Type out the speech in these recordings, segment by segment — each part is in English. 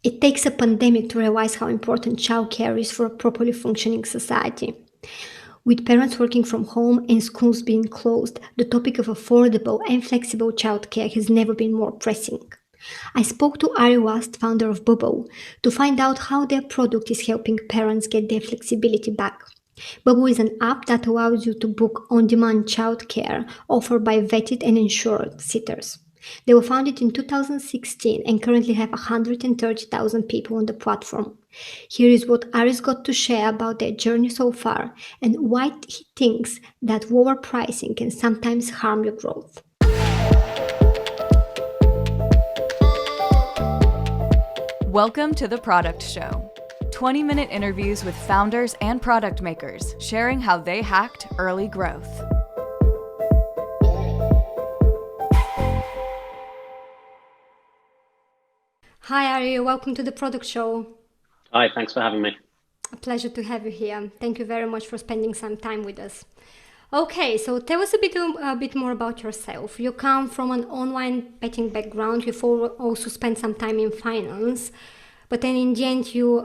It takes a pandemic to realize how important childcare is for a properly functioning society. With parents working from home and schools being closed, the topic of affordable and flexible childcare has never been more pressing. I spoke to Ari Last, founder of Bubble, to find out how their product is helping parents get their flexibility back. Bubble is an app that allows you to book on demand childcare offered by vetted and insured sitters. They were founded in 2016 and currently have 130,000 people on the platform. Here is what Aris got to share about their journey so far and why he thinks that lower pricing can sometimes harm your growth. Welcome to The Product Show. 20-minute interviews with founders and product makers sharing how they hacked early growth. Hi Ari, welcome to The Product Show. Hi, thanks for having me. A pleasure to have you here. Thank you very much for spending some time with us. Okay, so tell us a bit more about yourself. You come from an online betting background. You've also spent some time in finance, but then in the end you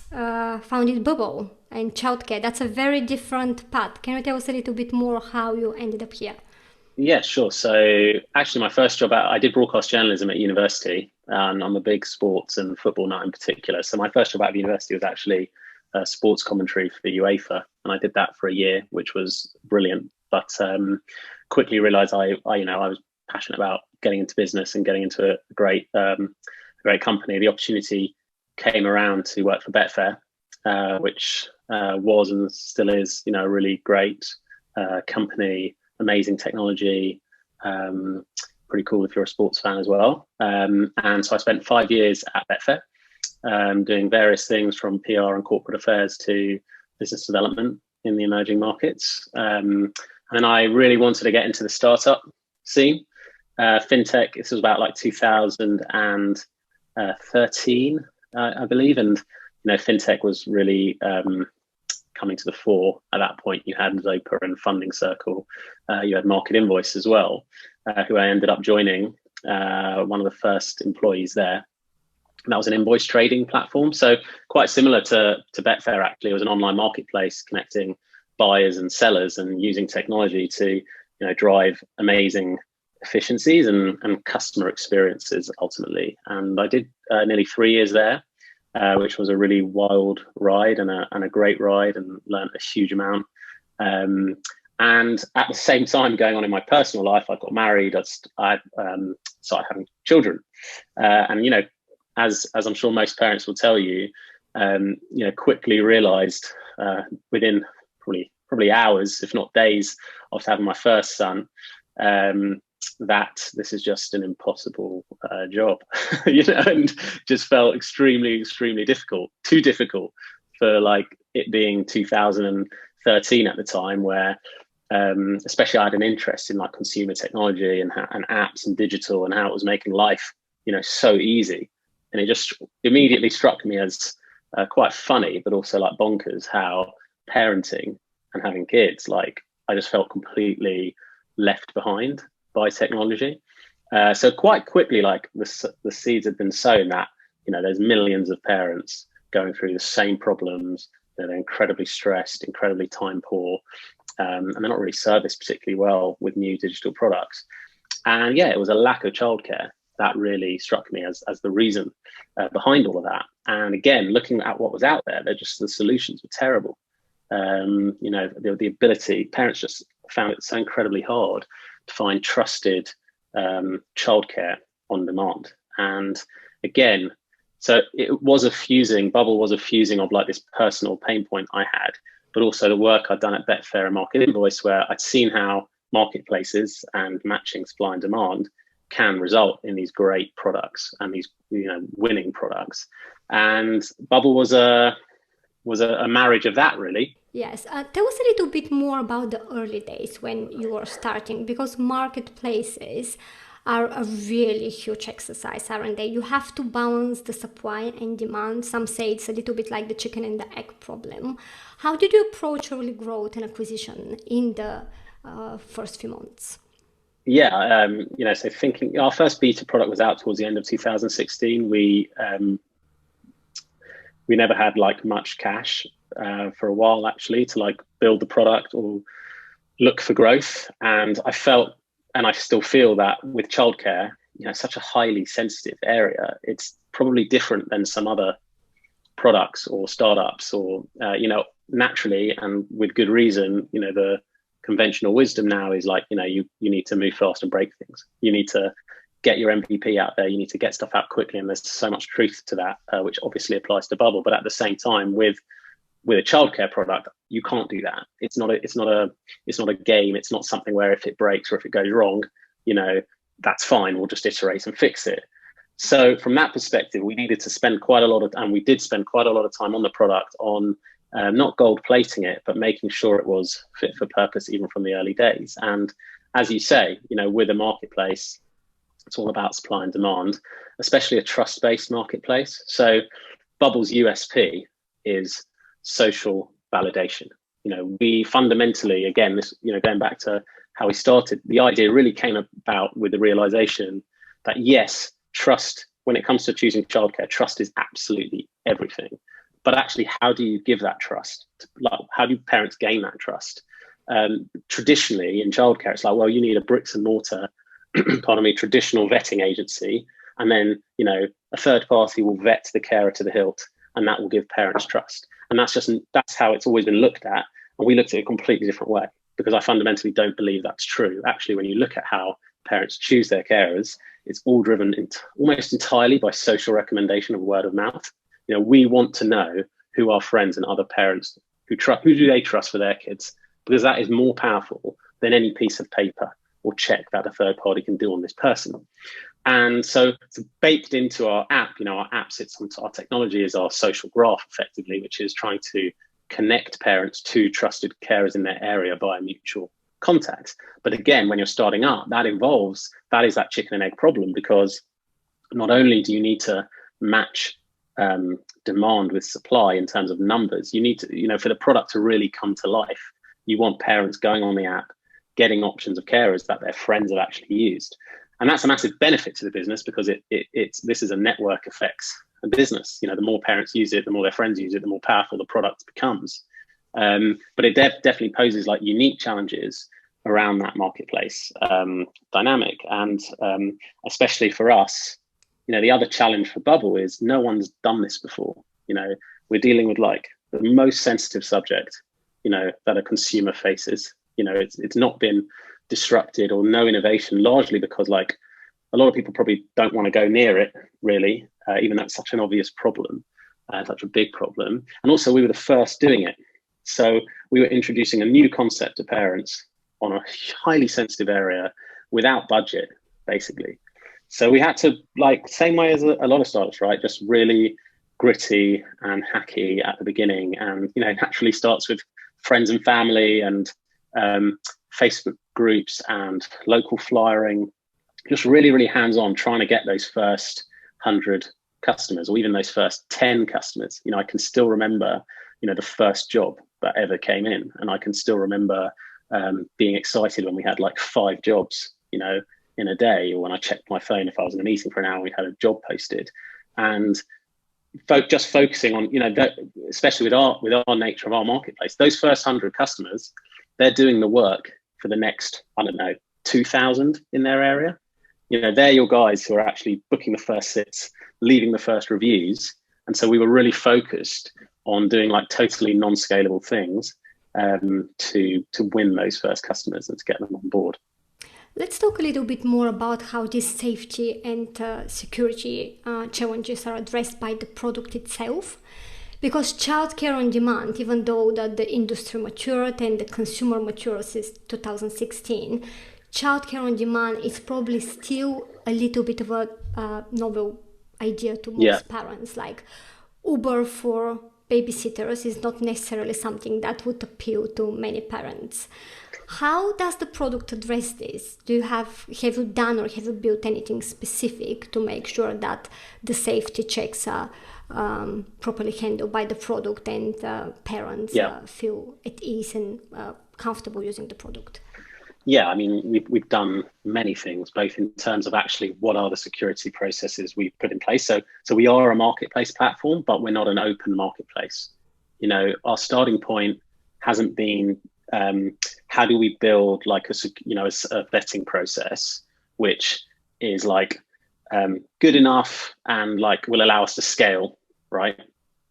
founded Bubble and Childcare. That's a very different path. Can you tell us a little bit more how you ended up here? Yeah, sure. So actually my first job I did broadcast journalism at university, and I'm a big sports and football nut in particular. So my first job out of university was actually sports commentary for the UEFA, and I did that for a year, which was brilliant. But quickly realised I was passionate about getting into business and getting into a great company. The opportunity came around to work for Betfair, which was and still is, a really great company, amazing technology, pretty cool if you're a sports fan as well. And so I spent 5 years at Betfair, doing various things from PR and corporate affairs to business development in the emerging markets. And then I really wanted to get into the startup scene. Fintech, this was about like 2013, I believe. And, fintech was really coming to the fore. At that point, you had Zopa and Funding Circle. You had Market Invoice as well, who I ended up joining, one of the first employees there. And that was an invoice trading platform. So quite similar to Betfair, actually. It was an online marketplace connecting buyers and sellers and using technology to drive amazing efficiencies and customer experiences ultimately. And I did nearly 3 years there, which was a really wild ride and a great ride, and learned a huge amount. And at the same time going on in my personal life, I got married. I started having children, and as I'm sure most parents will tell you, quickly realised within probably hours, if not days, after having my first son, that this is just an impossible job, and just felt extremely, extremely difficult, too difficult for like it being 2013 at the time, where especially I had an interest in like consumer technology and apps and digital and how it was making life, so easy. And it just immediately struck me as quite funny, but also like bonkers, how parenting and having kids, like I just felt completely left behind by technology. So quite quickly, like the seeds had been sown that, there's millions of parents going through the same problems. They're incredibly stressed, incredibly time poor, and they're not really serviced particularly well with new digital products. And yeah, it was a lack of childcare that really struck me as the reason behind all of that. And again, looking at what was out there, the solutions were terrible. The ability, parents just found it so incredibly hard to find trusted childcare on demand. And again, so Bubble was a fusing of like this personal pain point I had, but also the work I'd done at Betfair and Market Invoice, where I'd seen how marketplaces and matching supply and demand can result in these great products and these winning products. And Bubble was a marriage of that, really. Yes, tell us a little bit more about the early days when you were starting, because marketplaces are a really huge exercise, aren't they? You have to balance the supply and demand. Some say it's a little bit like the chicken and the egg problem. How did you approach early growth and acquisition in the first few months? Yeah, so thinking our first beta product was out towards the end of 2016. We we never had like much cash for a while actually to like build the product or look for growth. And I felt, and I still feel that with childcare, such a highly sensitive area, it's probably different than some other products or startups or, naturally and with good reason, the conventional wisdom now is like, you need to move fast and break things. You need to get your MVP out there. You need to get stuff out quickly. And there's so much truth to that, which obviously applies to Bubble. But at the same time, with a childcare product, you can't do that. It's not a game. It's not something where if it breaks or if it goes wrong, that's fine. We'll just iterate and fix it. So from that perspective, we needed to spend quite a lot of, and we did spend quite a lot of time on the product, on not gold plating it, but making sure it was fit for purpose, even from the early days. And as you say, with a marketplace, it's all about supply and demand, especially a trust-based marketplace. So Bubble's USP is social validation. We fundamentally, again, this, going back to how we started, the idea really came about with the realization that yes, trust, when it comes to choosing childcare, trust is absolutely everything. But actually, how do you give that trust? Like, how do parents gain that trust? Traditionally in childcare, it's like, well, you need a bricks and mortar, traditional vetting agency. And then, a third party will vet the carer to the hilt, and that will give parents trust. And that's how it's always been looked at. And we looked at it a completely different way, because I fundamentally don't believe that's true. Actually, when you look at how parents choose their carers, it's all driven almost entirely by social recommendation of word of mouth. We want to know who our friends and other parents who do they trust for their kids, because that is more powerful than any piece of paper or check that a third party can do on this person. And so it's baked into our app. Our app sits on our technology is our social graph, effectively, which is trying to connect parents to trusted carers in their area via mutual contacts. But again, when you're starting up, that is that chicken and egg problem, because not only do you need to match demand with supply in terms of numbers, you need to, for the product to really come to life, you want parents going on the app, getting options of carers that their friends have actually used. And that's a massive benefit to the business, because this is a network effects a business. The more parents use it, the more their friends use it, the more powerful the product becomes. But it definitely poses like unique challenges around that marketplace dynamic. And especially for us, the other challenge for Bubble is no one's done this before. We're dealing with like the most sensitive subject, that a consumer faces. It's not been disrupted or no innovation, largely because like a lot of people probably don't want to go near it really, even though it's such an obvious problem, such a big problem. And also we were the first doing it. So we were introducing a new concept to parents on a highly sensitive area without budget, basically. So we had to, like, same way as a lot of startups, right? Just really gritty and hacky at the beginning. And, naturally starts with friends and family and Facebook groups and local flyering, just really, really hands-on, trying to get those first 100 customers or even those first 10 customers. I can still remember, the first job that ever came in. And I can still remember being excited when we had like 5 jobs, in a day, or when I checked my phone, if I was in a meeting for an hour, we had a job posted. And just focusing on, especially with our nature of our marketplace, those first 100 customers, they're doing the work for the next, 2,000 in their area. They're your guys who are actually booking the first sits, leaving the first reviews. And so we were really focused on doing like totally non-scalable things to win those first customers and to get them on board. Let's talk a little bit more about how these safety and security challenges are addressed by the product itself. Because childcare on demand, even though that the industry matured and the consumer matured since 2016, childcare on demand is probably still a little bit of a novel idea to most parents. Like Uber for babysitters is not necessarily something that would appeal to many parents. How does the product address this? Have you done or have you built anything specific to make sure that the safety checks are properly handled by the product and parents feel at ease and comfortable using the product? Yeah, I mean, we've done many things, both in terms of actually what are the security processes we've put in place. So we are a marketplace platform, but we're not an open marketplace. Our starting point hasn't been how do we build like a vetting process which is like good enough and like will allow us to scale, right?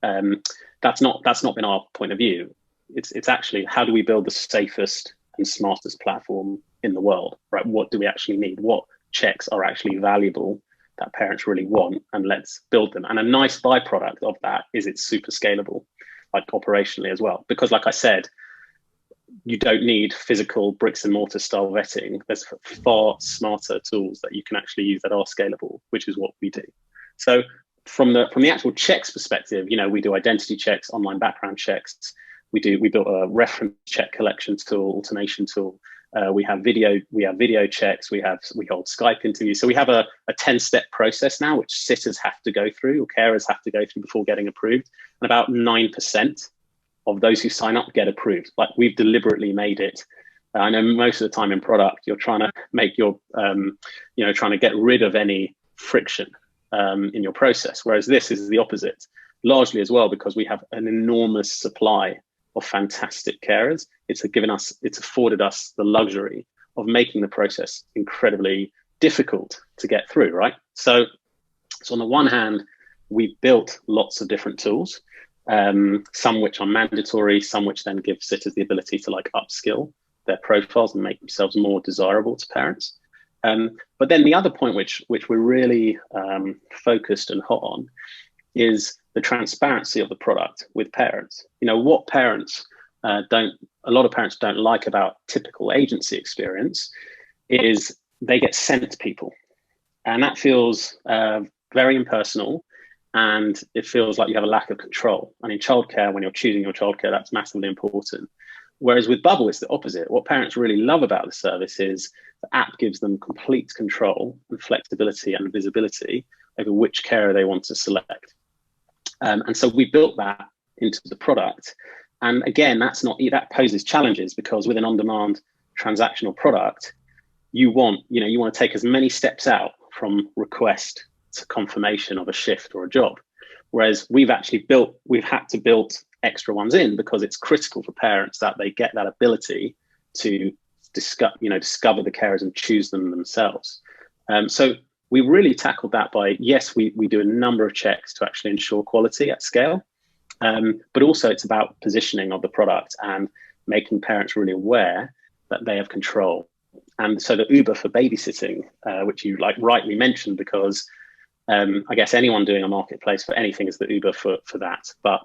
That's not been our point of view. It's actually how do we build the safest and smartest platform in the world, right? What do we actually need? What checks are actually valuable that parents really want, and let's build them. And a nice byproduct of that is it's super scalable, like operationally as well. Because like I said, you don't need physical bricks and mortar style vetting. There's far smarter tools that you can actually use that are scalable, which is what we do. So from the actual checks perspective, we do identity checks, online background checks. We built a reference check collection tool, automation tool. We have video checks. We hold Skype interviews. So we have a 10-step process now, which sitters have to go through or carers have to go through before getting approved. And about 9% of those who sign up get approved. Like we've deliberately made it. I know most of the time in product, you're trying to make trying to get rid of any friction in your process. Whereas this is the opposite, largely as well, because we have an enormous supply of fantastic carers. It's afforded us the luxury of making the process incredibly difficult to get through, right? So on the one hand, we've built lots of different tools, some which are mandatory, some which then give sitters the ability to like upskill their profiles and make themselves more desirable to parents. But then the other point which we're really focused and hot on is the transparency of the product with parents. What parents a lot of parents don't like about typical agency experience is they get sent to people, and that feels very impersonal, and it feels like you have a lack of control. And in childcare, when you're choosing your childcare, that's massively important. Whereas with Bubble, it's the opposite. What parents really love about the service is the app gives them complete control and flexibility and visibility over which carer they want to select. And so we built that into the product. And again, that poses challenges, because with an on-demand transactional product, you want to take as many steps out from request to confirmation of a shift or a job. Whereas we've had to build extra ones in, because it's critical for parents that they get that ability to discover the carers and choose them themselves. So we really tackled that by, yes, we do a number of checks to actually ensure quality at scale. But also it's about positioning of the product and making parents really aware that they have control. And so the Uber for babysitting, which you like rightly mentioned, because I guess anyone doing a marketplace for anything is the Uber for that. But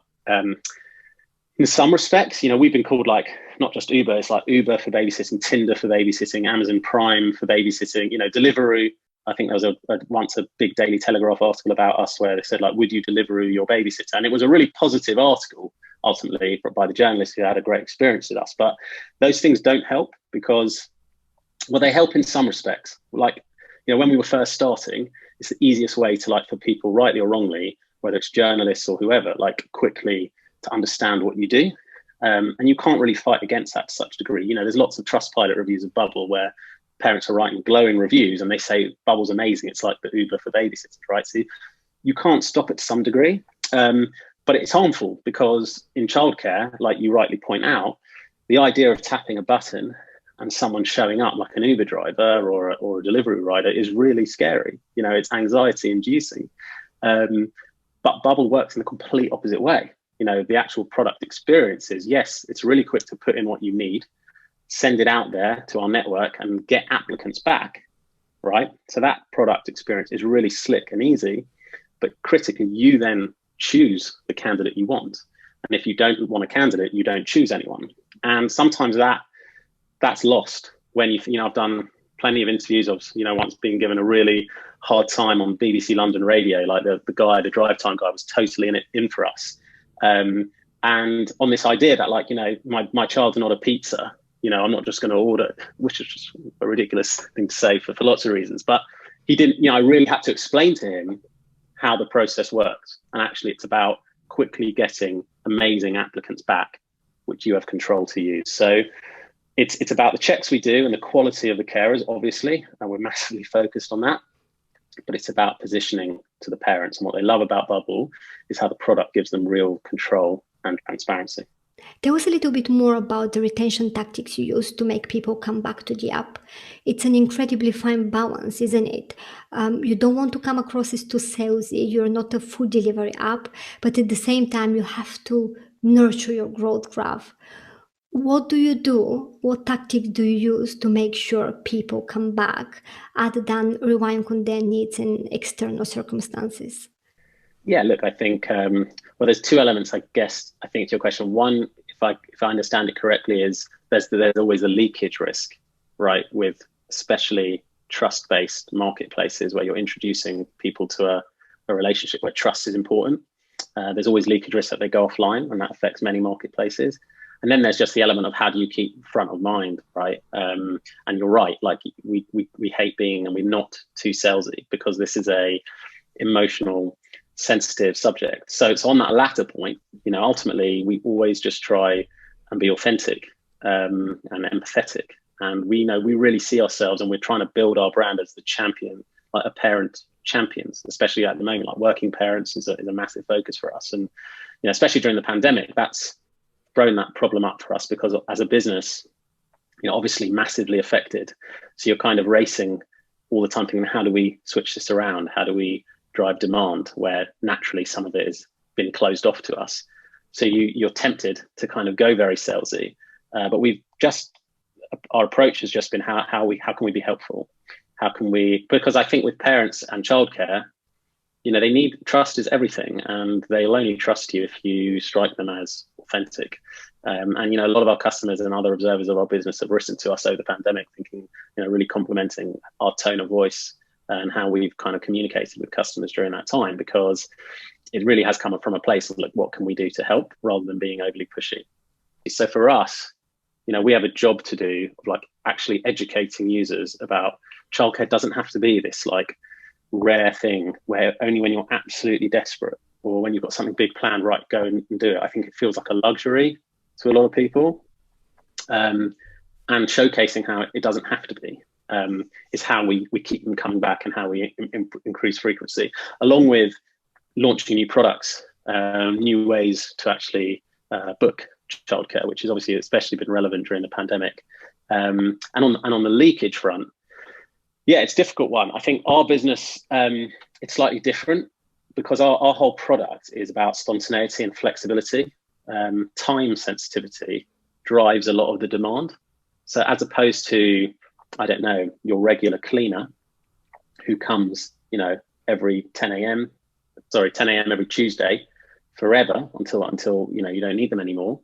in some respects, we've been called like not just Uber, it's like Uber for babysitting, Tinder for babysitting, Amazon Prime for babysitting, Deliveroo. I think there was once a big Daily Telegraph article about us where they said, like, would you Deliveroo your babysitter? And it was a really positive article, ultimately, by the journalist who had a great experience with us. But those things don't help because, well, they help in some respects. Like, when we were first starting, it's the easiest way to, like, for people, rightly or wrongly, whether it's journalists or whoever, like, quickly to understand what you do. And you can't really fight against that to such a degree. There's lots of Trustpilot reviews of Bubble where parents are writing glowing reviews and they say Bubble's amazing. It's like the Uber for babysitters, right? So you can't stop it to some degree, but it's harmful because in childcare, like you rightly point out, the idea of tapping a button and someone showing up like an Uber driver or a delivery rider is really scary. It's anxiety inducing. But Bubble works in the complete opposite way. The actual product experience is, yes, it's really quick to put in what you need, send it out there to our network and get applicants back, right? So that product experience is really slick and easy, but critically, you then choose the candidate you want. And if you don't want a candidate, you don't choose anyone. And sometimes that's lost when I've done plenty of interviews of, once being given a really hard time on BBC London radio, like the drive time guy was totally in for us. And on this idea that like, my child's not a pizza, I'm not just going to order, which is just a ridiculous thing to say for lots of reasons. But he didn't, I really had to explain to him how the process works. And actually it's about quickly getting amazing applicants back, which you have control to use. So it's about the checks we do and the quality of the carers, obviously, and we're massively focused on that. But it's about positioning to the parents. And what they love about Bubble is how the product gives them real control and transparency. Tell us a little bit more about the retention tactics you use to make people come back to the app. It's an incredibly fine balance, isn't it? You don't want to come across as too salesy. You're not a food delivery app, but at the same time, you have to nurture your growth graph. What do you do? What tactics do you use to make sure people come back other than relying on their needs and external circumstances? Yeah, look, I think there's two elements, I guess. I think to your question. One, if I understand it correctly, is there's always a leakage risk, right? With especially trust-based marketplaces where you're introducing people to a relationship where trust is important. There's always leakage risk that they go offline, and that affects many marketplaces. And then there's just the element of how do you keep front of mind, right? And you're right, like we hate being, and we're not too salesy because this is a emotional, sensitive subject. So on that latter point, ultimately we always just try and be authentic and empathetic. And we really see ourselves, and we're trying to build our brand as the champion, like a parent champions, especially at the moment, like working parents is a massive focus for us. And especially during the pandemic, that's thrown that problem up for us because as a business, obviously massively affected. So you're kind of racing all the time thinking, how do we switch this around? How do we drive demand where naturally some of it has been closed off to us? So you're tempted to kind of go very salesy, but our approach has just been how can we be helpful? How can we, because I think with parents and childcare, they need, trust is everything, and they'll only trust you if you strike them as authentic. And a lot of our customers and other observers of our business have written to us over the pandemic thinking, really complimenting our tone of voice and how we've kind of communicated with customers during that time, because it really has come from a place of, like, what can we do to help, rather than being overly pushy. So for us, we have a job to do of like actually educating users about childcare doesn't have to be this like rare thing where only when you're absolutely desperate or when you've got something big planned, right, go and do it. I think it feels like a luxury to a lot of people, and showcasing how it doesn't have to be is how we keep them coming back, and how we increase frequency, along with launching new products, new ways to actually book childcare, which has obviously especially been relevant during the pandemic. And on the leakage front, yeah, it's a difficult one. I think our business, it's slightly different because our whole product is about spontaneity and flexibility. Time sensitivity drives a lot of the demand. So as opposed to, I don't know, your regular cleaner who comes, every 10 a.m. every Tuesday forever until you don't need them anymore.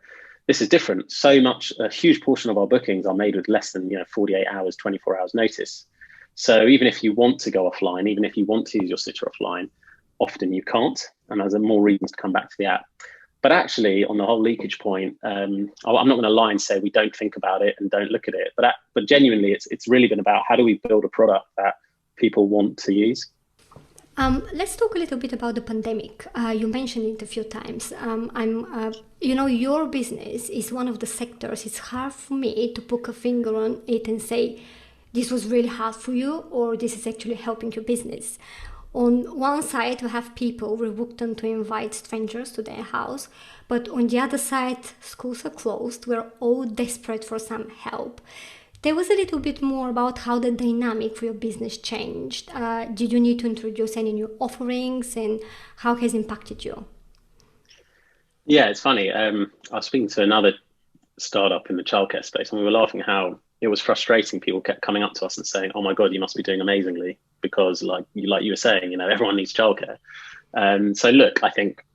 This is different. A huge portion of our bookings are made with less than 48 hours, 24 hours notice. So even if you want to go offline, even if you want to use your sitter offline, often you can't, and there's more reasons to come back to the app. But actually, on the whole leakage point, I'm not going to lie and say we don't think about it and don't look at it. But genuinely, it's really been about how do we build a product that people want to use. Let's talk a little bit about the pandemic. You mentioned it a few times. Your business is one of the sectors. It's hard for me to put a finger on it and say, this was really hard for you, or this is actually helping your business. On one side, we have people reluctant to invite strangers to their house, but on the other side, schools are closed. We're all desperate for some help. Tell us a little bit more about how the dynamic for your business changed. Did you need to introduce any new offerings, and how has it impacted you? Yeah, it's funny. I was speaking to another startup in the childcare space, and we were laughing how it was frustrating. People kept coming up to us and saying, "Oh my God, you must be doing amazingly," because like you were saying, everyone needs childcare. So look, I think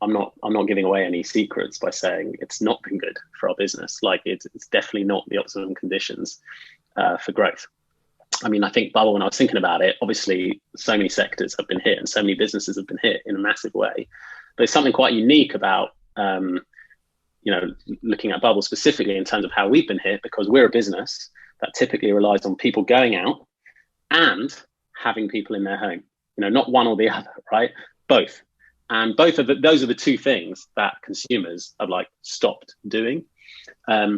I'm not giving away any secrets by saying it's not been good for our business. Like it's definitely not the optimum conditions for growth. I mean, I think Bubble, when I was thinking about it, obviously so many sectors have been hit and so many businesses have been hit in a massive way. But there's something quite unique about looking at Bubble specifically in terms of how we've been hit, because we're a business that typically relies on people going out and having people in their home, not one or the other, right? Both. And those are the two things that consumers have stopped doing.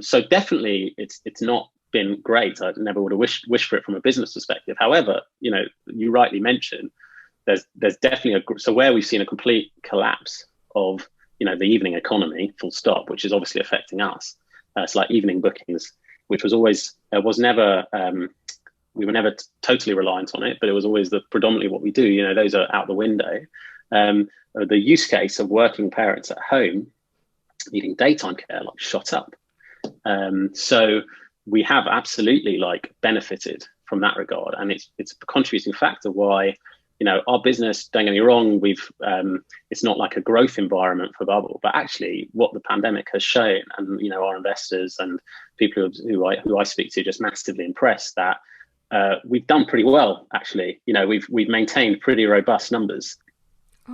So definitely it's not been great. I never would have wished for it from a business perspective. However, you rightly mentioned there's definitely so where we've seen a complete collapse of the evening economy, full stop, which is obviously affecting us. It's like evening bookings, which was always we were never totally reliant on it, but it was always predominantly what we do. Those are out the window. The use case of working parents at home needing daytime care shot up. So we have absolutely benefited from that regard, and it's a contributing factor why our business, don't get me wrong, it's not like a growth environment for Bubble, but actually what the pandemic has shown, and our investors and people who I speak to just massively impressed that we've done pretty well. Actually, we've maintained pretty robust numbers.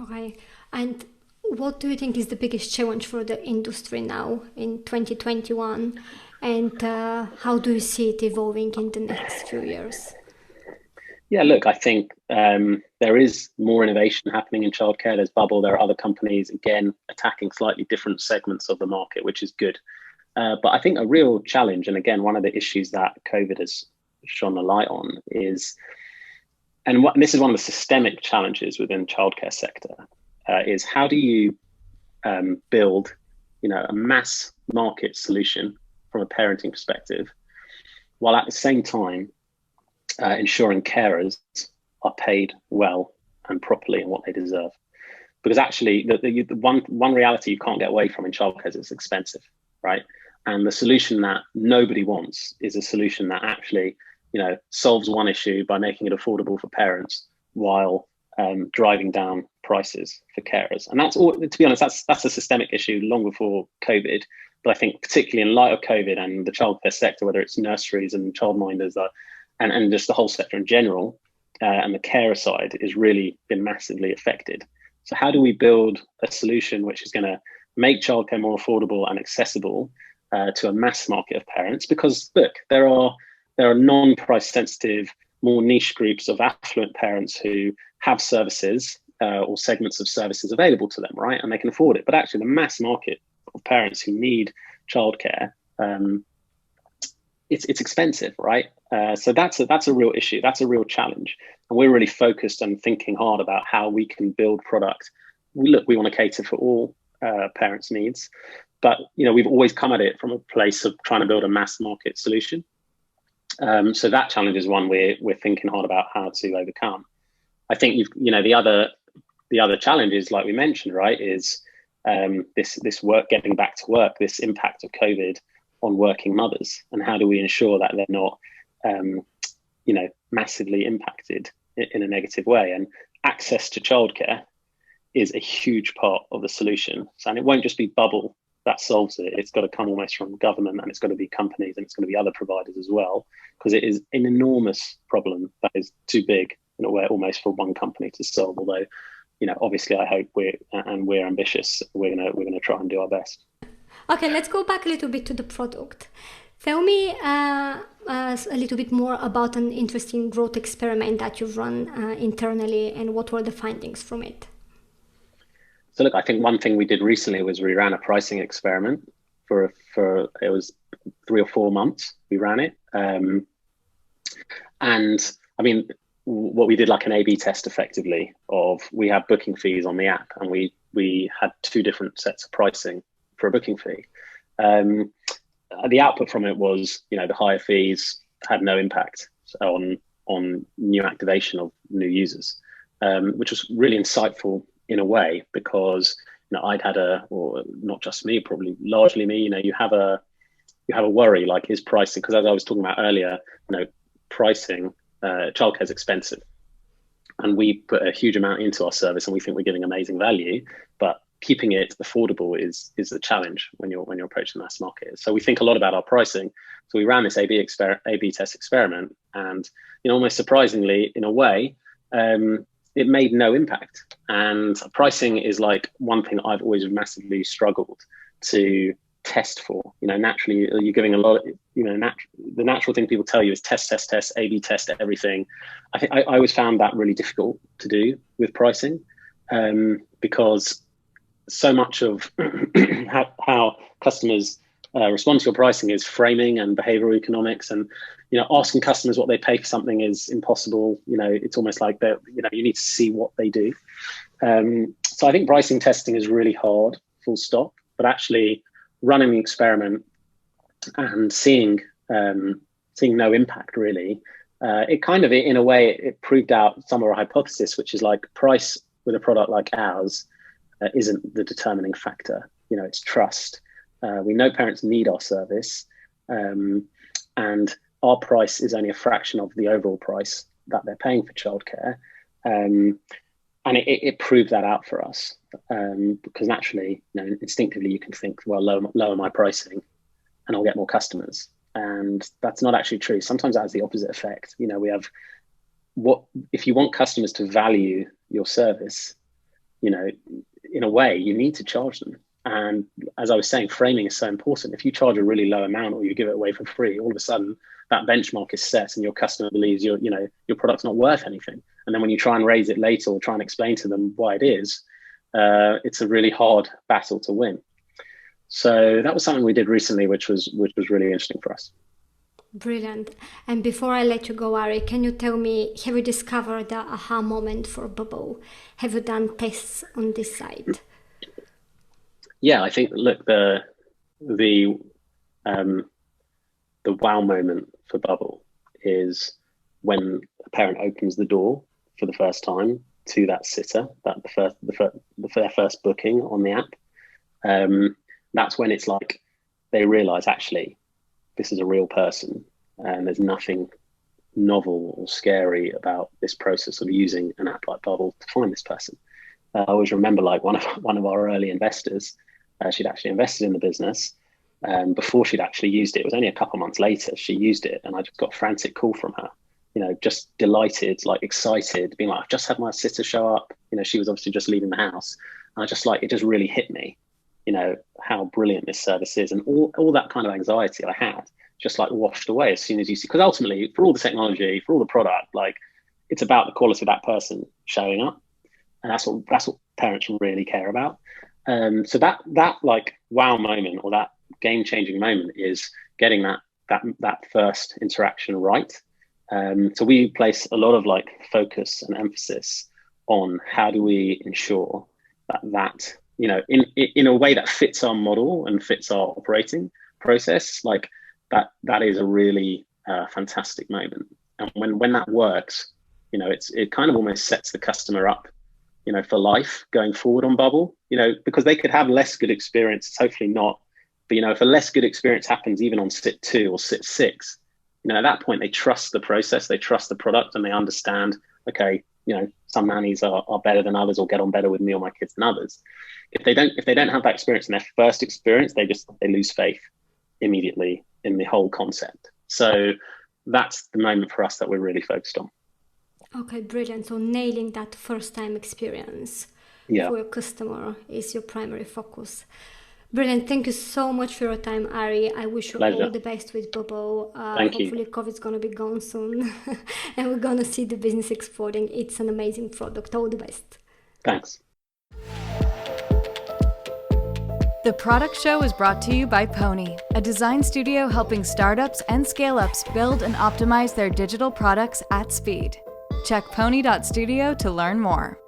Okay, and what do you think is the biggest challenge for the industry now in 2021, and how do you see it evolving in the next few years? Yeah, look, I think there is more innovation happening in childcare. There's Bubble. There are other companies, again, attacking slightly different segments of the market, which is good. But I think a real challenge, and again, one of the issues that COVID has shone a light on is, and this is one of the systemic challenges within the childcare sector, is how do you build, a mass market solution from a parenting perspective, while at the same time ensuring carers are paid well and properly and what they deserve. Because actually, the one reality you can't get away from in childcare is it's expensive, right? And the solution that nobody wants is a solution that actually, solves one issue by making it affordable for parents while driving down prices for carers. And that's all. To be honest, that's a systemic issue long before COVID. But I think particularly in light of COVID and the childcare sector, whether it's nurseries and childminders, and just the whole sector in general, and the carer side has really been massively affected. So how do we build a solution which is going to make childcare more affordable and accessible to a mass market of parents? Because look, there are non-price sensitive, more niche groups of affluent parents who have services or segments of services available to them, right? And they can afford it. But actually the mass market of parents who need childcare, it's expensive, right? So that's a real issue. That's a real challenge. And we're really focused on thinking hard about how we can build product. We want to cater for all parents' needs, but we've always come at it from a place of trying to build a mass market solution. So that challenge is one we're thinking hard about how to overcome. I think the other challenge is, like we mentioned, right, is this work, getting back to work, this impact of COVID on working mothers, and how do we ensure that they're not massively impacted in a negative way. And access to childcare is a huge part of the solution. So, and it won't just be Bubble that solves it. It's got to come almost from government, and it's got to be companies, and it's going to be other providers as well, because it is an enormous problem that is too big in a way almost for one company to solve. Although, obviously I hope we're ambitious. We're gonna try and do our best. Okay, let's go back a little bit to the product. Tell me a little bit more about an interesting growth experiment that you've run internally, and what were the findings from it? So look, I think one thing we did recently was we ran a pricing experiment for it was 3 or 4 months. We ran it, and I mean, what we did, like an A/B test, effectively, of we have booking fees on the app, and we had 2 different sets of pricing for a booking fee. The output from it was, the higher fees had no impact on new activation of new users, which was really insightful in a way, because I'd had or not just me, probably largely me, you have a worry, like, is pricing, because as I was talking about earlier, pricing, childcare is expensive, and we put a huge amount into our service, and we think we're giving amazing value, but keeping it affordable is the challenge when you're approaching mass market. So we think a lot about our pricing. So we ran this A/B test experiment, and almost surprisingly, in a way, it made no impact. And pricing is like one thing I've always massively struggled to test for. Naturally, you're giving a lot. The natural thing people tell you is test, A/B test everything. I think I always found that really difficult to do with pricing, because so much of how customers response to your pricing is framing and behavioral economics, and asking customers what they pay for something is impossible. It's almost like that. You need to see what they do. So I think pricing testing is really hard, full stop. But actually running the experiment and seeing no impact really, it kind of, in a way, it proved out some of our hypothesis, which is like price with a product like ours isn't the determining factor. It's trust. We know parents need our service, and our price is only a fraction of the overall price that they're paying for childcare. And it proved that out for us, because naturally, instinctively, you can think, well, lower my pricing and I'll get more customers. And that's not actually true. Sometimes that has the opposite effect. If you want customers to value your service, in a way, you need to charge them. And as I was saying, framing is so important. If you charge a really low amount or you give it away for free, all of a sudden that benchmark is set and your customer believes your product's not worth anything. And then when you try and raise it later or try and explain to them why it is, it's a really hard battle to win. So that was something we did recently, which was really interesting for us. Brilliant. And before I let you go, Ari, can you tell me, have you discovered the aha moment for Bubble? Have you done tests on this side? Yeah, I think, look, the wow moment for Bubble is when a parent opens the door for the first time to that sitter, their first booking on the app. That's when it's like they realize, actually, this is a real person, and there's nothing novel or scary about this process of using an app like Bubble to find this person. I always remember, like, one of our early investors, she'd actually invested in the business before she'd actually used it. It was only a couple of months later she used it, and I just got a frantic call from her, just delighted, like excited, being like, I've just had my sister show up. She was obviously just leaving the house. And it just really hit me, how brilliant this service is, and all that kind of anxiety I had just like washed away as soon as you see, because ultimately, for all the technology, for all the product, like, it's about the quality of that person showing up, and that's what parents really care about. So that like wow moment, or that game-changing moment, is getting that first interaction right. So we place a lot of like focus and emphasis on how do we ensure that in a way that fits our model and fits our operating process, like that is a really fantastic moment. And when that works, it kind of almost sets the customer up, for life going forward on Bubble, because they could have less good experience, hopefully not. But, if a less good experience happens even on sit 2 or sit 6, at that point, they trust the process, they trust the product, and they understand, okay, some nannies are better than others, or get on better with me or my kids than others. If they don't have that experience in their first experience, they lose faith immediately in the whole concept. So that's the moment for us that we're really focused on. Okay, brilliant. So nailing that first time experience for your customer is your primary focus. Brilliant. Thank you so much for your time, Ari. I wish you all the best with Bubble. Hopefully COVID's going to be gone soon and we're going to see the business exploding. It's an amazing product. All the best. Thanks. The Product Show is brought to you by Pony, a design studio helping startups and scale-ups build and optimize their digital products at speed. Check pony.studio to learn more.